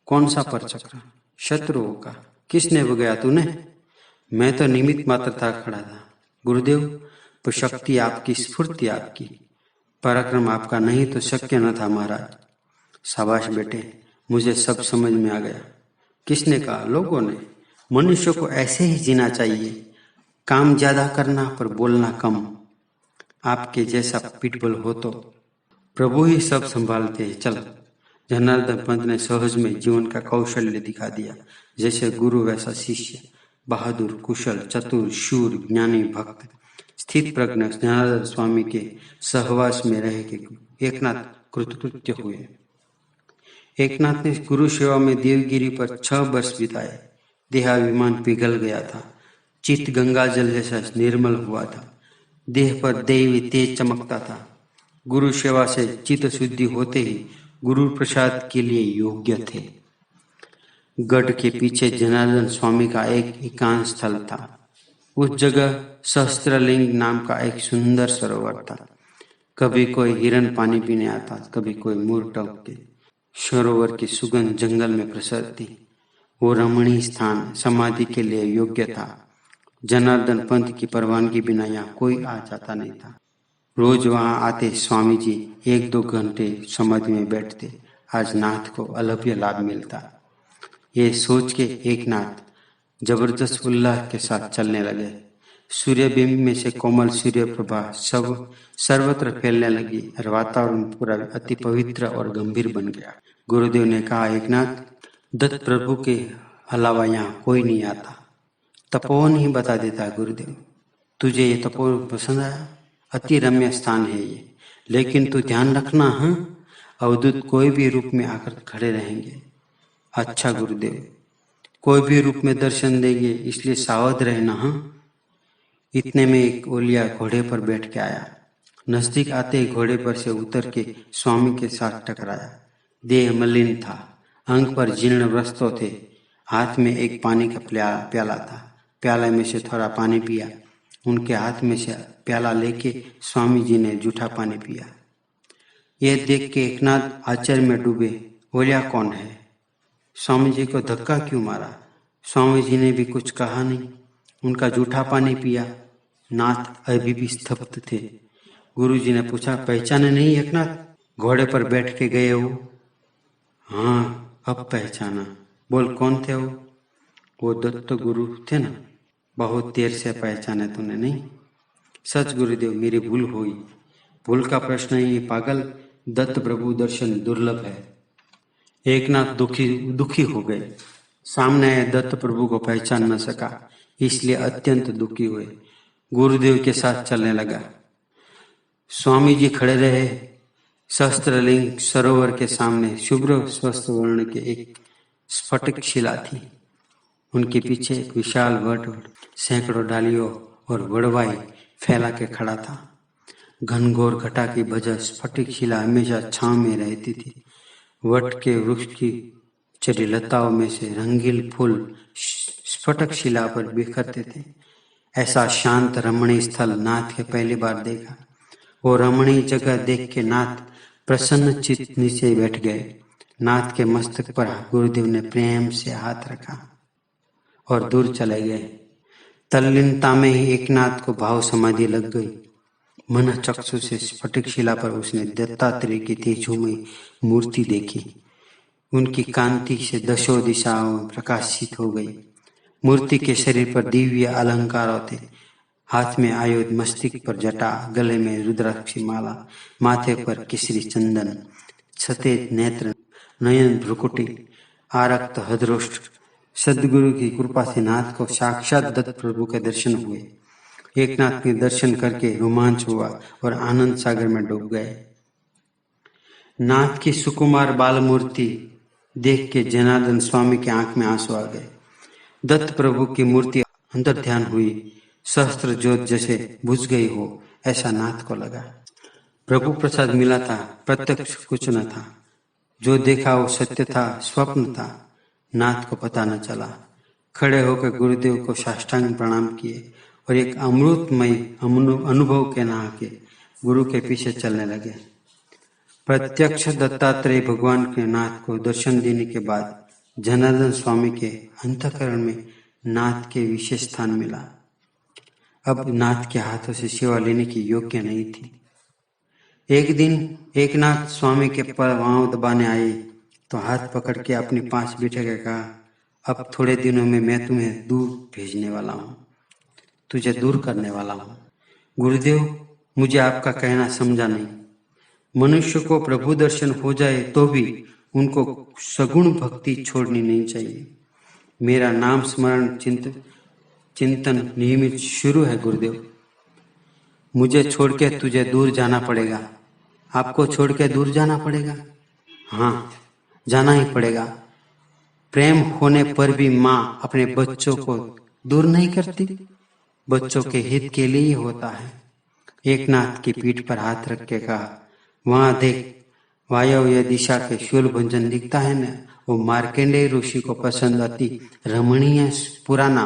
कौन सा पर चक्र? शत्रुओं का। किसने बगाया? तूने? मैं तो निमित्त मात्र था, खड़ा था। गुरुदेव, तो शक्ति आपकी, स्फूर्ति आपकी, पराक्रम आपका नहीं तो शक्य न था महाराज। शाबाश बेटे, मुझे सब समझ में आ गया। किसने कहा? लोगों ने। मनुष्य को ऐसे ही जीना चाहिए, काम ज्यादा करना पर बोलना कम। आपके जैसा पिटबल हो तो प्रभु ही सब संभालते हैं। चल। जनार्दन पंत ने सहज में जीवन का कौशल्य दिखा दिया। जैसे गुरु वैसा शिष्य, बहादुर, कुशल, चतुर, शूर, ज्ञानी, भक्त, स्थित प्रज्ञ जनार्दन स्वामी के सहवास में रह के एकनाथ कृतकृत्य हुए। एकनाथ ने गुरु सेवा में देवगिरी पर 6 वर्ष बिताए। देहाभिमान पिघल गया था। चित्त गंगा जल जैसा निर्मल हुआ था। देह पर दैवी तेज चमकता था। गुरु सेवा से चित्त शुद्धि होते ही गुरु प्रसाद के लिए योग्य थे। गढ़ के पीछे जनार्दन स्वामी का एक एकांत स्थल था। उस जगह सहस्त्रलिंग नाम का एक सुंदर सरोवर था। कभी कोई हिरन पानी पीने आता, कभी कोई मोर टहलते। सरोवर की सुगंध जंगल में प्रसरती। वो रमणीय स्थान समाधि के लिए योग्य था। जनार्दन पंत की परवानगी बिना यहाँ कोई आ जाता नहीं था। रोज वहां आते स्वामी जी 1-2 घंटे समाधि में बैठते। आज नाथ को अलभ्य लाभ मिलता। ये सोच के एक नाथ जबरदस्त उल्लास के साथ चलने लगे। सूर्यबिंब में से कोमल सूर्य प्रभा सब सर्वत्र फैलने लगी और वातावरण पूरा अति पवित्र और गंभीर बन गया। गुरुदेव ने कहा, एक नाथ, दत्त प्रभु के अलावा यहाँ कोई नहीं आता। तपोवन ही बता देता गुरुदेव। तुझे ये तपोवन पसंद आया? अति रम्य स्थान है ये, लेकिन तू ध्यान रखना, अवधूत कोई भी रूप में आकर खड़े रहेंगे। अच्छा गुरुदेव, कोई भी रूप में दर्शन देंगे, इसलिए सावध रहना। इतने में एक ओलिया घोड़े पर बैठ के आया। नजदीक आते ही घोड़े पर से उतर के स्वामी के साथ टकराया। देह मलिन था, अंग पर जीर्ण वस्त्र थे। हाथ में एक पानी का प्याला था। प्याले में से थोड़ा पानी पिया। उनके हाथ में से प्याला लेके स्वामी जी ने जूठा पानी पिया। ये देख के एकनाथ आश्चर्य में डूबे। ओलिया कौन है? स्वामी जी को धक्का क्यों मारा? स्वामी जी ने भी कुछ कहा नहीं। उनका जूठा पानी पिया। नाथ अभी भी स्तब्ध थे। गुरु जी ने पूछा, पहचाने नहीं एकनाथ? घोड़े पर बैठ के गए हो? हाँ, अब पहचाना। बोल, कौन थे वो? वो दत्त गुरु थे ना। बहुत देर से पहचाने तूने नहीं? सच गुरुदेव, मेरी भूल हुई। भूल का प्रश्न ही पागल। दत्त प्रभु दर्शन दुर्लभ है। एकनाथ दुखी हो गए। सामने आए दत्त प्रभु को पहचान न सका, इसलिए अत्यंत दुखी हुए। गुरुदेव के साथ चलने लगा। स्वामी जी खड़े रहे। सहस्त्रलिंग सरोवर के सामने शुभ्र स्वस्थ वर्ण के एक स्फटिक शिला थी। उनके पीछे एक विशाल वट सैकड़ों डालियों और वड़वाई फैला के खड़ा था। घनघोर घटा की वजह स्फटिक शिला हमेशा छांव में रहती थी। वट के वृक्ष की चरी लताओं में से रंगीन फूल स्फटिक शिला पर बिखरते थे। ऐसा शांत रमणीय स्थल नाथ के पहली बार देखा। वो रमणीय जगह देख के नाथ प्रसन्न चित्त नीचे बैठ गए। नाथ के मस्तक पर गुरुदेव ने प्रेम से हाथ रखा और दूर चले गए। तल्लीनता में ही एकनाथ को भाव समाधि लग गई। मन चक्षु से स्फटिक शिला पर उसने दत्तात्रेय की तेजोमयी मूर्ति देखी। उनकी कांति से दशों दिशाओं में प्रकाशित हो गई। मूर्ति के शरीर पर दिव्य अलंकार थे। हाथ में आयुध, मस्तिष्क पर जटा, गले में रुद्राक्ष माला, माथे पर केसरी चंदन, सतेज नेत्र, नयन भ्रुकुटी, आरक्त हृदरोष्ट। सदगुरु की कृपा से नाथ को साक्षात दत्त प्रभु के दर्शन हुए। एकनाथ के दर्शन करके रोमांच हुआ और आनंद सागर में डूब गए। नाथ की सुकुमार बाल मूर्ति देख के जनार्दन स्वामी की आंख में आंसू आ गए। दत्त प्रभु की मूर्ति अंतर ध्यान हुई। सहस्त्र ज्योत जैसे बुझ गई हो, ऐसा नाथ को लगा। प्रभु प्रसाद मिला था, प्रत्यक्ष कुछ न था। जो देखा वो सत्य था, स्वप्न था। नाथ को पता न चला। खड़े होकर गुरुदेव को साष्टांग प्रणाम किए और एक अमृतमय अनुभव के नहा के गुरु के पीछे चलने लगे। प्रत्यक्ष दत्तात्रेय भगवान के नाथ को दर्शन देने के बाद जनार्दन स्वामी के अंतःकरण में नाथ के विशेष स्थान मिला। अब नाथ के हाथों से सेवा लेने की योग्य नहीं थी। एक दिन एकनाथ स्वामी के पांव दबाने आए तो हाथ पकड़ के अपने पास बिठा के कहा, अब थोड़े दिनों में मैं तुम्हें दूर भेजने वाला हूँ, तुझे दूर करने वाला हूँ। गुरुदेव, मुझे आपका कहना समझा नहीं। मनुष्य को प्रभु दर्शन हो जाए तो भी उनको सगुण भक्ति छोड़नी नहीं चाहिए। मेरा नाम स्मरण चिंतन नियमित शुरू है गुरुदेव। मुझे छोड़ के तुझे दूर जाना पड़ेगा। आपको छोड़ के दूर जाना पड़ेगा? हाँ, जाना ही पड़ेगा। प्रेम होने पर भी माँ अपने बच्चों को दूर नहीं करती। बच्चों के हित के लिए ही होता है। एकनाथ की पीठ पर हाथ रख के कहा, वहां देख, वायव्य दिशा के शूलभंजन दिखता है न, वो मार्कंडेय ऋषि को पसंद अति रमणीय पुराना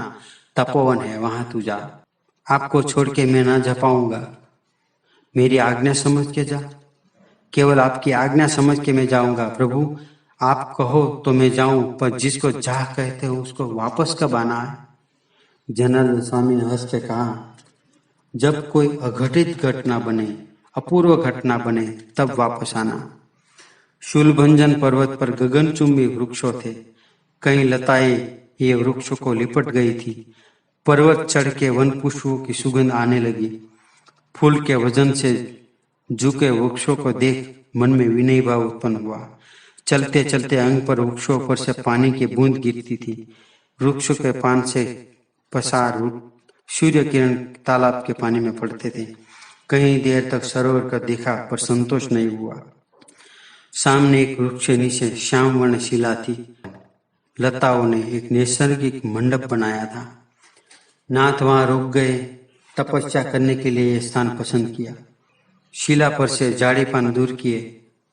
तपोवन है, वहां तू जा। आपको छोड़ के मैं ना जा पाऊंगा, मेरी आज्ञा समझ के जा। केवल आपकी आज्ञा समझ के मैं जाऊंगा प्रभु, आप कहो तो मैं जाऊं, पर जिसको जा कहते हो उसको वापस कब आना है? जनार्दन स्वामी ने हंस के कहा, जब कोई अघटित घटना बने, अपूर्व घटना बने, तब वापस आना। शूलभंजन पर्वत पर गगनचुंबी वृक्षों थे, कई लताएं ये वृक्षों को लिपट गई थी। पर्वत चढ़ के वन पुष्पों की सुगंध आने लगी। फूल के वजन से झुके वृक्षों को देख मन में विनय भाव उत्पन्न हुआ। चलते चलते अंग पर वृक्षों पर से पानी की बूंद गिरती थी। वृक्षों के पान से पसार सूर्य किरण तालाब के पानी में पड़ते थे। कई देर तक सरोवर का देखा पर संतोष नहीं हुआ। सामने एक वृक्ष नीचे श्याम वर्ण शिला थी। लताओं ने एक नैसर्गिक मंडप बनाया था। नाथ वहां रुक गए, तपस्या करने के लिए यह स्थान पसंद किया। शिला पर से जाड़ी पान दूर किए,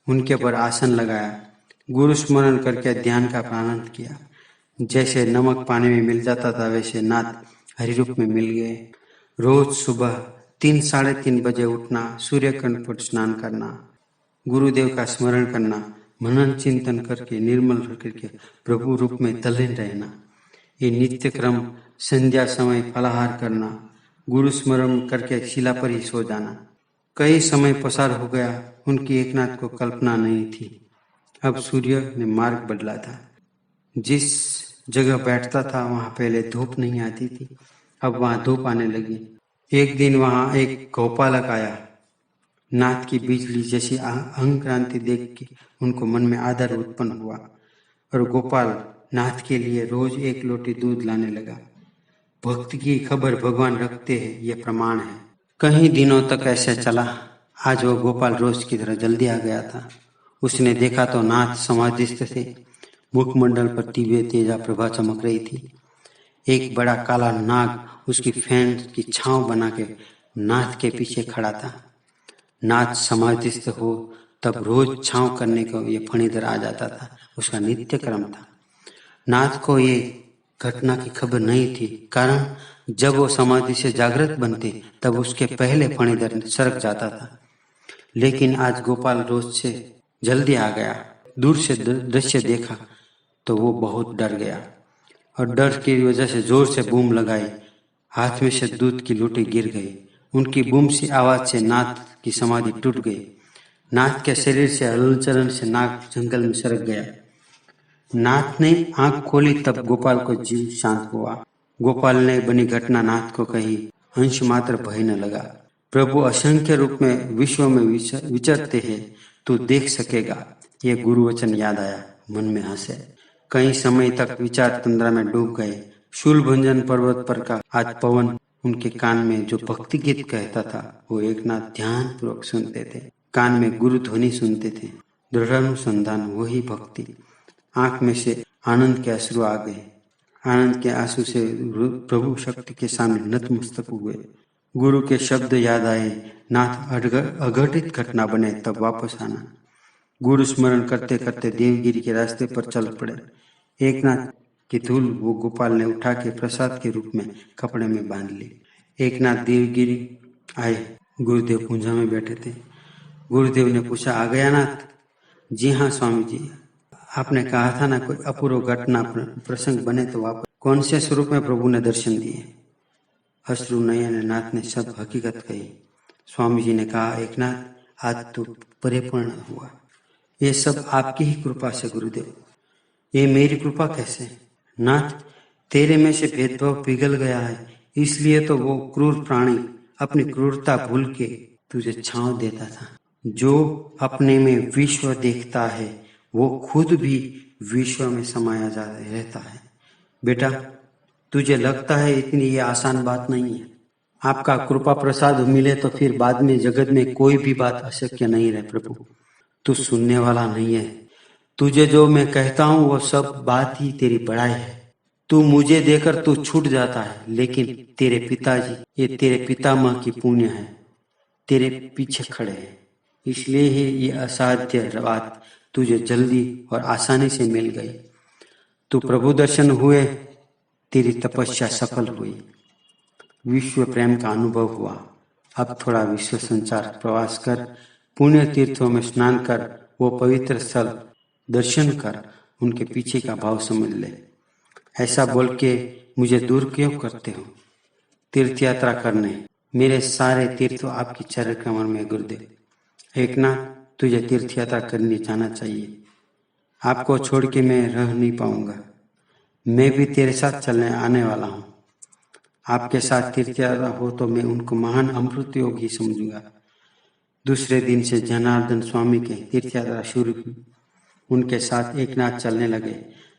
उनके पर आसन लगाया, गुरु स्मरण करके ध्यान का प्रारंभ किया। जैसे नमक पानी में मिल जाता था, वैसे नाथ हरिरूप में मिल गए। रोज सुबह 3 साढ़े 3 बजे उठना, सूर्यकुंड पर स्नान करना, गुरुदेव का स्मरण करना, मनन चिंतन करके निर्मल करके प्रभु रूप में तल्लीन रहना, ये नित्य क्रम। संध्या समय फलाहार करना, गुरु स्मरण करके शिला पर ही सो जाना। कई समय पसार हो गया, उनकी एकनाथ को कल्पना नहीं थी। अब सूर्य ने मार्ग बदला था। जिस जगह बैठता था वहां पहले धूप नहीं आती थी, अब वहां धूप आने लगी। एक दिन वहां एक गौपालक आया। नाथ की बिजली जैसी अंग क्रांति देख के उनको मन में आदर उत्पन्न हुआ और गोपाल नाथ के लिए रोज 1 लोटी दूध लाने लगा। भक्ति की खबर भगवान रखते हैं, यह प्रमाण है। कई दिनों तक ऐसे चला। आज वो गोपाल रोज की तरह जल्दी आ गया था। उसने देखा तो नाथ समाधिस्थ थे। मुखमंडल पर दिव्य तेजा प्रभा चमक रही थी। एक बड़ा काला नाग उसकी फैन की छांव बना के नाथ के पीछे खड़ा था। नाथ समाधिस्थ हो तब रोज छांव करने को ये फणीधर आ जाता था, उसका नित्य क्रम था। नाथ को ये घटना की खबर नहीं थी, कारण जब वो समाधि से जागृत बनते तब उसके पहले फणीधर सरक जाता था। लेकिन आज गोपाल रोज से जल्दी आ गया। दूर से दृश्य देखा तो वो बहुत डर गया और डर की वजह से जोर से बूम लगाई। हाथ में से दूध की लोटी गिर गई। उनकी बूम सी आवाज से नाथ की समाधि टूट गई। नाथ के शरीर से हलचलन से नाग जंगल में सरक गया। नाथ ने आंख खोली तब गोपाल को जीव शांत हुआ। गोपाल ने बनी घटना नाथ को कही, अंश मात्र भय न लगा। प्रभु असंख्य रूप में विश्व में विचरते हैं, तू देख सकेगा। ये गुरु वचन याद आया, मन में हंसे। कई समय तक विचार तंद्रा में डूब गए। शूलभंजन पर्वत पर का आज पवन उनके कान में जो भक्ति गीत कहता था, वो एकनाथ ध्यान पूर्वक सुनते थे। कान में गुरु ध्वनि सुनते थे, दृढ़ानुसंधान वही भक्ति। आंख में से आनंद के अश्रु आ गए। आनंद के आंसू से प्रभु शक्ति के सामने नतमस्तक हुए। गुरु के शब्द याद आए, नाथ अघटित घटना बने तब वापस आना। गुरु स्मरण करते करते देवगिरी के रास्ते पर चल पड़े। एकनाथ की धूल वो गोपाल ने उठा के प्रसाद के रूप में कपड़े में बांध ली। एकनाथ देवगिरी आए। गुरुदेव पूंजा में बैठे थे। गुरुदेव ने पूछा, आ गया नाथ? जी हाँ स्वामी जी, आपने कहा था ना कोई अपूर्व घटना प्रसंग बने तो वापस। कौन से स्वरूप में प्रभु ने दर्शन दिए? अश्रु नयन नाथ ने सब हकीकत कही। स्वामी जी ने कहा, एकनाथ आज तो परिपूर्ण हुआ। ये सब आपकी ही कृपा से गुरुदेव। ये मेरी कृपा कैसे? नाथ, तेरे में से भेदभाव पिघल गया है, इसलिए तो वो क्रूर प्राणी अपनी क्रूरता भूल के तुझे छांव देता था। जो अपने में विश्व देखता है वो खुद भी विश्व में समाया जा रहता है। बेटा, तुझे लगता है इतनी ये आसान बात नहीं है। आपका कृपा प्रसाद मिले तो फिर बाद में जगत में कोई भी बात अशक्य नहीं रहे। प्रभु, तू सुनने वाला नहीं है। तुझे जो मैं कहता हूँ वो सब बात ही तेरी बड़ाई है। तू मुझे देकर तू छूट जाता है, लेकिन तेरे पिताजी, ये तेरे पितामह की पुण्य है, तेरे पीछे खड़े हैं, इसलिए ही ये असाध्य बात तुझे जल्दी और आसानी से मिल गई। तू प्रभु दर्शन हुए, तेरी तपस्या सफल हुई, विश्व प्रेम का अनुभव हुआ। अब थोड़ा विश्व संचार प्रवास कर, पुण्य तीर्थों में स्नान कर, वो पवित्र स्थल दर्शन कर, उनके पीछे का भाव समझ ले। ऐसा बोल के मुझे दूर क्यों करते हो? तीर्थ यात्रा करने, मेरे सारे तीर्थ आपकी चरण कमर में गुरुदेव। एकनाथ, तुझे तीर्थ यात्रा करने जाना चाहिए। आपको छोड़ के मैं रह नहीं पाऊंगा। मैं भी तेरे साथ चलने आने वाला हूँ। आपके साथ तीर्थ यात्रा हो तो मैं उनको महान अमृत योग ही समझूंगा। दूसरे दिन से जनार्दन स्वामी के तीर्थ यात्रा शुरू हुई। उनके साथ एकनाथ चलने लगे,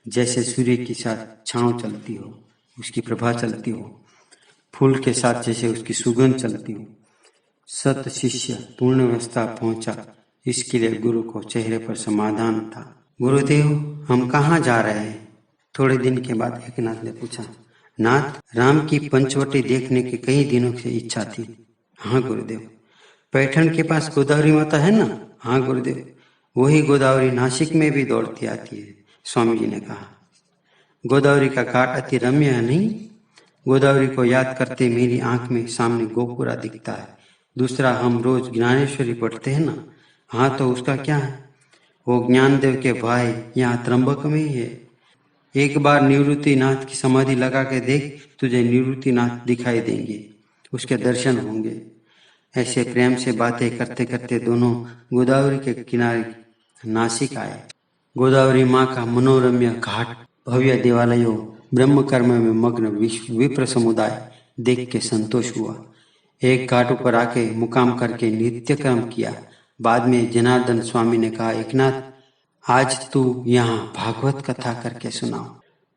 जैसे सूर्य के साथ छांव चलती हो, उसकी प्रभा चलती हो, फूल के साथ जैसे उसकी सुगंध चलती हो। सत शिष्य पूर्ण अवस्था पहुंचा, इसके लिए गुरु को चेहरे पर समाधान था। गुरुदेव, हम कहाँ जा रहे हैं? थोड़े दिन के बाद एकनाथ ने पूछा। नाथ, राम की पंचवटी देखने की कई दिनों से इच्छा थी। हाँ गुरुदेव। पैठण के पास गोदावरी माता है ना? हाँ गुरुदेव। वही गोदावरी नासिक में भी दौड़ती आती है, स्वामी जी ने कहा। गोदावरी का घाट अति रम्य है नहीं? गोदावरी को याद करते मेरी आंख में सामने गोपुरा दिखता है। दूसरा, हम रोज ज्ञानेश्वरी पढ़ते हैं ना? हाँ, तो उसका क्या है? वो ज्ञानदेव के भाई यहाँ त्र्यंबक में ही है। एक बार निवृत्ति नाथ की समाधि लगा के देख, तुझे निवृत्ति नाथ दिखाई देंगे, उसके दर्शन होंगे। ऐसे प्रेम से बातें करते करते दोनों गोदावरी के किनारे नासिक आए। गोदावरी माँ का मनोरम्य घाट, भव्य देवालयों, ब्रह्म कर्म में मग्न विप्र समुदाय देख के संतोष हुआ। एक घाट पर आके मुकाम करके नित्य कर्म किया। बाद में जनार्दन स्वामी ने कहा, एकनाथ, आज तू यहाँ भागवत कथा करके सुनाओ।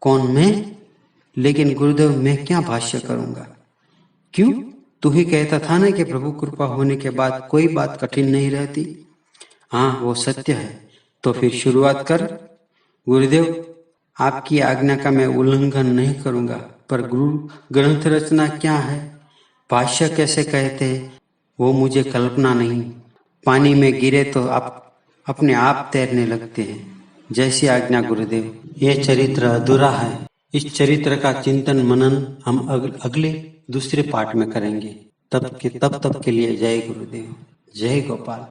कौन, मैं? लेकिन गुरुदेव, मैं क्या भाष्य करूंगा? क्यों? तू ही कहता था ना कि प्रभु कृपा होने के बाद कोई बात कठिन नहीं रहती। हाँ, वो सत्य है। तो फिर शुरुआत कर। गुरुदेव, आपकी आज्ञा का मैं उल्लंघन नहीं करूंगा, पर गुरु ग्रंथ रचना क्या है, भाष्य कैसे कहते हैं, वो मुझे कल्पना नहीं। पानी में गिरे तो आप अपने आप तैरने लगते हैं। जैसी आज्ञा गुरुदेव। यह चरित्र अधूरा है। इस चरित्र का चिंतन मनन हम अगले दूसरे पार्ट में करेंगे। तब के लिए जय गुरुदेव, जय गोपाल।